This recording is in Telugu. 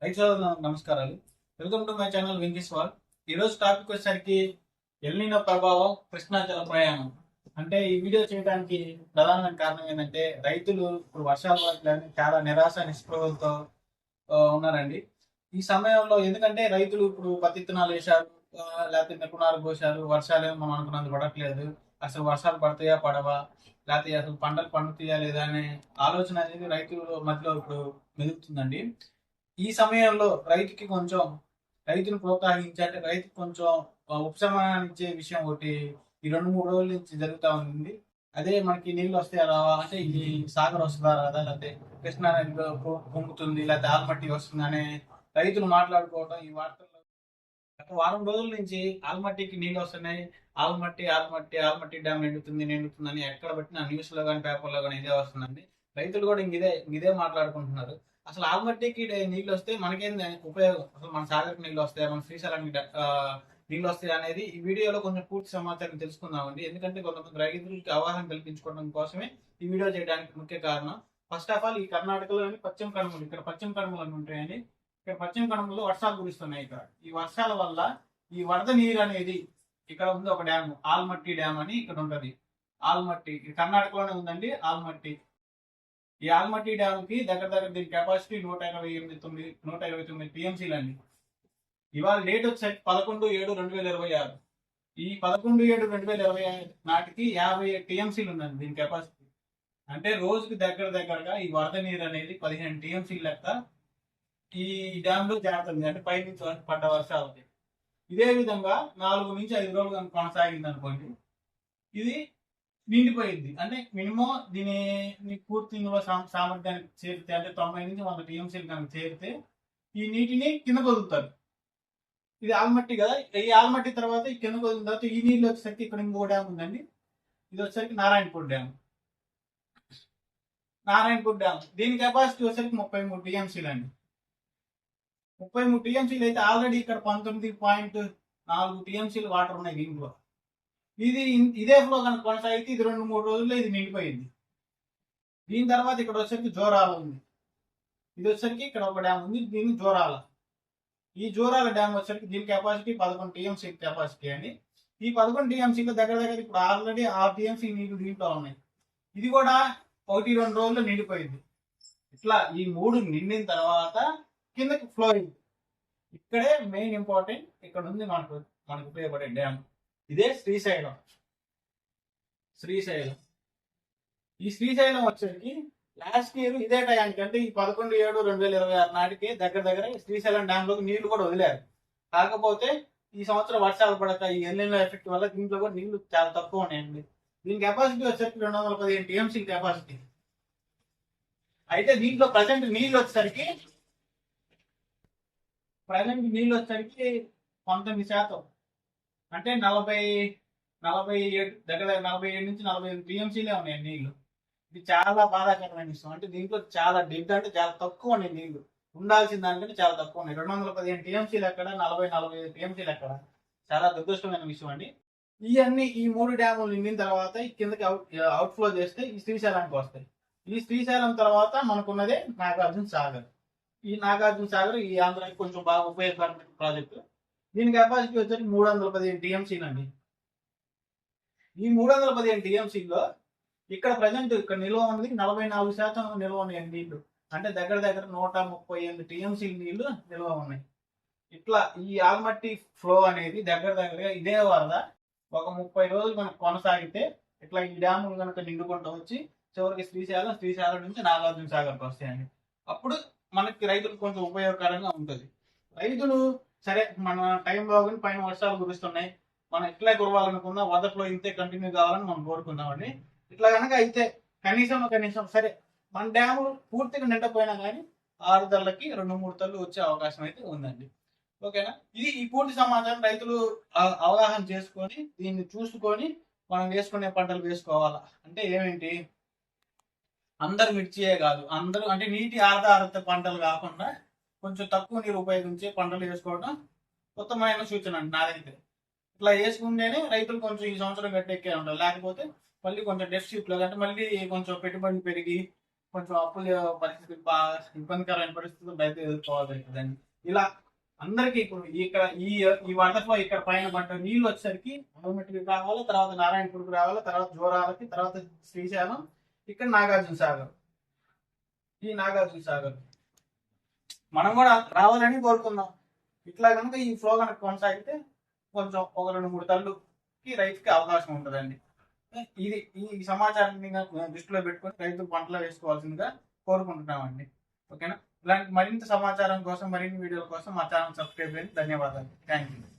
రైతు సోదరులకు నమస్కారాలు. Welcome to my channel Venky's wall. ఈరోజు టాపిక్ వచ్చేసరికి ఎల్నినో ప్రభావం కృష్ణా జల ప్రయాణం. అంటే ఈ వీడియో చేయడానికి ప్రధానమైన కారణం ఏంటంటే రైతులు ఇప్పుడు వర్షాలు పడట్లేదని చాలా నిరాశ నిస్పృహలతో ఉన్నారండి. ఈ సమయంలో ఎందుకంటే రైతులు ఇప్పుడు పత్తి విత్తనాలు వేశారు, లేకపోతే నిపుణాలు పోశారు, వర్షాలు మనం అనుకున్నంత పడట్లేదు. అసలు వర్షాలు పడతాయా పడవా, లేకపోతే అసలు పంటలు పండుతాయా లేదా అనే ఆలోచన అనేది రైతుల మధ్యలో ఇప్పుడు మెదుగుతుందండి. ఈ సమయంలో రైతుని ప్రోత్సహించి అంటే రైతుకు కొంచెం ఉపశమనాన్ని ఇచ్చే విషయం ఒకటి ఈ 2-3 రోజుల నుంచి జరుగుతూ ఉంది. అదే మనకి నీళ్ళు వస్తాయా రావా, అంటే ఈ సాగర్ వస్తుందా రాదా, లేకపోతే కృష్ణా నదిలో పొంగుతుంది, లేకపోతే ఆల్మట్టి వస్తుంది అనే రైతులు మాట్లాడుకోవడం ఈ వార్తల్లో గత వారం రోజుల నుంచి ఆల్మట్టికి నీళ్ళు వస్తున్నాయి, ఆల్మట్టి ఆల్మట్టి ఆల్మట్టి డ్యామ్ నిండుతుందని ఎక్కడ పెట్టిన న్యూస్ లో కానీ పేపర్లో కానీ ఇదే వస్తుందండి. రైతులు కూడా ఇదే మాట్లాడుకుంటున్నారు. అసలు ఆల్మట్టికి నీళ్ళు వస్తే మనకేం ఉపయోగం, అసలు మన సాగర్కి నీళ్ళు వస్తాయి, మన శ్రీశైలానికి నీళ్ళు వస్తాయి అనేది ఈ వీడియోలో కొంచెం పూర్తి సమాచారం తెలుసుకుందామండి. ఎందుకంటే కొంతమంది రైతులకి అవగాహన కల్పించుకోవడం కోసమే ఈ వీడియో చేయడానికి ముఖ్య కారణం. ఫస్ట్ ఆఫ్ ఆల్ ఈ కర్ణాటకలోని పశ్చిమ కనుమలు, ఇక్కడ పశ్చిమ కనుమలు అని ఉంటాయండి. ఇక్కడ పశ్చిమ కనుమల్లో వర్షాలు కురుస్తున్నాయి. ఇక్కడ ఈ వర్షాల వల్ల ఈ వరద నీరు అనేది ఇక్కడ ఉంది ఒక డ్యామ్, ఆల్మట్టి డ్యామ్ అని ఇక్కడ ఉంటది. ఆల్మట్టి కర్ణాటకలోనే ఉందండి ఆల్మట్టి. ఈ ఆల్మట్టి డ్యామ్ కి దగ్గర దీని కెపాసిటీ 129 టీఎంసీలు అండి. ఇవాళ డేట్ వచ్చేసరికి 11/7/2026. ఈ 11/7/2026 నాటికి 57 టీఎంసీలు ఉందండి దీని కెపాసిటీ. అంటే రోజుకి దగ్గరగా ఈ వరద నీరు అనేది 15 టీఎంసీలు లెక్క ఈ డ్యామ్ లో చేరుతుంది. అంటే పైనుంచి పడ్డ వర్షాలకి. ఇదే విధంగా 4 నుంచి 5 రోజులు కొనసాగింది అనుకోండి, ఇది నిండిపోయింది. అంటే మినిమం దీని పూర్తి సామర్థ్యానికి చేరితే, అంటే 90 నుంచి 100 టీఎంసీలు కనుక చేరితే ఈ నీటిని కిందకు వదులుతారు. ఇది ఆల్మట్టి కదా, ఈ ఆల్మట్టి తర్వాత ఈ కిందకు వదిలిన తర్వాత ఈ నీళ్ళు వచ్చేసరికి ఇక్కడ ఇంకో డ్యామ్ ఉందండి. ఇది వచ్చేసరికి నారాయణపూర్ డ్యామ్. దీని కెపాసిటీ వచ్చేసరికి 33 టీఎంసీలు అండి. 33 టీఎంసీలు అయితే ఆల్రెడీ ఇక్కడ 19.4 టీఎంసీలు వాటర్ ఉన్నాయి దీంట్లో. ఇదే ఫ్లో కనుక కొనసాగితే ఇది 2-3 రోజుల్లో ఇది నిండిపోయింది. దీని తర్వాత ఇక్కడ వచ్చేసరికి జోరాల ఉంది. ఇది వచ్చేసరికి ఇక్కడ ఒక డ్యామ్ ఉంది, దీని జోరాల. ఈ జోరాల డ్యామ్ వచ్చేసరికి దీని కెపాసిటీ 11 టీఎంసీ కెపాసిటీ అండి. ఈ 11 టీఎంసీలో దగ్గర ఇప్పుడు ఆల్రెడీ 6 టీఎంసీ నీళ్లు దీంట్లో ఉన్నాయి. ఇది కూడా 1-2 రోజుల్లో నిండిపోయింది. ఇట్లా ఈ 3 నిండిన తర్వాత కిందకి ఫ్లో అయింది. ఇక్కడే మెయిన్ ఇంపార్టెంట్, ఇక్కడ ఉంది మనకు ఉపయోగపడే డ్యామ్. ఇదే శ్రీశైలం. ఈ శ్రీశైలం వచ్చేసరికి లాస్ట్ ఇయర్ ఇదే టైంకి, అంటే ఈ 11/7/2026 నాటికి దగ్గర శ్రీశైలం డ్యామ్ లోకి నీళ్లు కూడా వదిలారు. కాకపోతే ఈ సంవత్సరం వర్షాలు పడక ఈ ఎల్నినో ఎఫెక్ట్ వల్ల దీంట్లో కూడా నీళ్లు చాలా తక్కువ ఉన్నాయండి. దీని కెపాసిటీ వచ్చేసరికి 215 టీఎంసీ కెపాసిటీ. అయితే దీంట్లో ప్రజెంట్ నీళ్ళు వచ్చేసరికి 19%, అంటే 47 నుంచి 45 టీఎంసీలే ఉన్నాయి నీళ్లు. ఇది చాలా బాధాకరమైన విషయం. అంటే దీంట్లో చాలా డెడ్, అంటే చాలా తక్కువ ఉన్నాయి నీళ్లు, ఉండాల్సిన దానికంటే చాలా తక్కువ ఉన్నాయి. 215 టీఎంసీలు ఎక్కడ, 40-45 టీఎంసీలు ఎక్కడ, చాలా దురదృష్టమైన విషయం అండి. ఈ 3 డ్యాములు నిండిన తర్వాత కిందకి అవుట్ ఫ్లో చేస్తే ఈ శ్రీశైలానికి వస్తాయి. ఈ శ్రీశైలం తర్వాత మనకున్నదే నాగార్జున సాగర్. ఈ నాగార్జున సాగర్ ఈ ఆంధ్రాకి కొంచెం బాగా ఉపయోగకరమైన ప్రాజెక్టు. దీని కెపాసిటీ వచ్చేసి 315 టీఎంసీలు అండి. ఈ 315 టీఎంసీలో ఇక్కడ ప్రజెంట్ ఇక్కడ నిల్వ ఉన్నది 44% నిల్వ ఉన్నాయి నీళ్లు. అంటే దగ్గర 138 టీఎంసీలు నీళ్లు నిల్వ ఉన్నాయి. ఇట్లా ఈ ఆల్మట్టి ఫ్లో అనేది దగ్గరగా ఇదే వరద ఒక 30 రోజులు మనకు కొనసాగితే ఇట్లా ఈ డ్యాములు కనుక నిండుకుంటూ వచ్చి చివరికి శ్రీశైలం నుంచి నాగార్జున సాగర్కి వస్తాయండి. అప్పుడు మనకి రైతులకు కొంచెం ఉపయోగకరంగా ఉంటుంది. రైతులు సరే మన టైం బాగుంది, పైన వర్షాలు కురుస్తున్నాయి, మనం ఇట్లా కురవాలనుకున్నా వరదలో ఇంతే కంటిన్యూ కావాలని మనం కోరుకుందామండి. ఇట్లా కనుక అయితే కనీసం సరే మన డ్యాములు పూర్తిగా నిండపోయినా కానీ ఆరుదలకి 2-3 తల్లు వచ్చే అవకాశం అయితే ఉందండి. ఓకేనా? ఈ పూర్తి సమాచారం రైతులు అవగాహన చేసుకొని దీన్ని చూసుకొని మనం వేసుకునే పంటలు వేసుకోవాలా. అంటే ఏమేంటి, అందరు మిర్చియే కాదు, అందరూ అంటే నీటి ఆధారిత పంటలు కాకుండా కొంచెం తక్కువ నీరు ఉపయోగించే పంటలు వేసుకోవడం ఉత్తమమైన సూచన అండి నాదైతే. ఇట్లా వేసుకుంటేనే రైతులు కొంచెం ఈ సంవత్సరం గట్టెక్కే ఉంటారు. లేకపోతే మళ్ళీ కొంచెం డెఫిసిట్, అంటే మళ్ళీ కొంచెం పెట్టుబడి పెరిగి కొంచెం అప్పుల పరిస్థితి బాగా ఇబ్బందికరమైన పరిస్థితులు రైతులు ఎదుర్కోవాల్సి అవుతుందండి. ఇలా అందరికీ ఇప్పుడు ఇక్కడ ఈ వంటలో ఇక్కడ పైన పడ్డ నీళ్ళు వచ్చేసరికి ఆల్మట్టికి రావాలి, తర్వాత నారాయణపూర్కి రావాలి, తర్వాత జోరాలకి, తర్వాత శ్రీశైలం, ఇక్కడ నాగార్జున సాగర్. ఈ నాగార్జున సాగర్ మనం కూడా రావాలని కోరుకుందాం. ఇట్లా కనుక ఈ ఫ్లో కనుక కొనసాగితే కొంచెం ఒక 2-3 తళ్ళుకి రైతుకి అవకాశం ఉంటుందండి. ఇది ఈ సమాచారాన్ని దృష్టిలో పెట్టుకొని రైతులు పంటలు వేసుకోవాల్సిందిగా కోరుకుంటున్నామండి. ఓకేనా? ఇలాంటి మరింత సమాచారం కోసం, మరిన్ని వీడియోల కోసం మా ఛానల్ సబ్స్క్రైబ్ చేయండి. ధన్యవాదాలు. Thank you.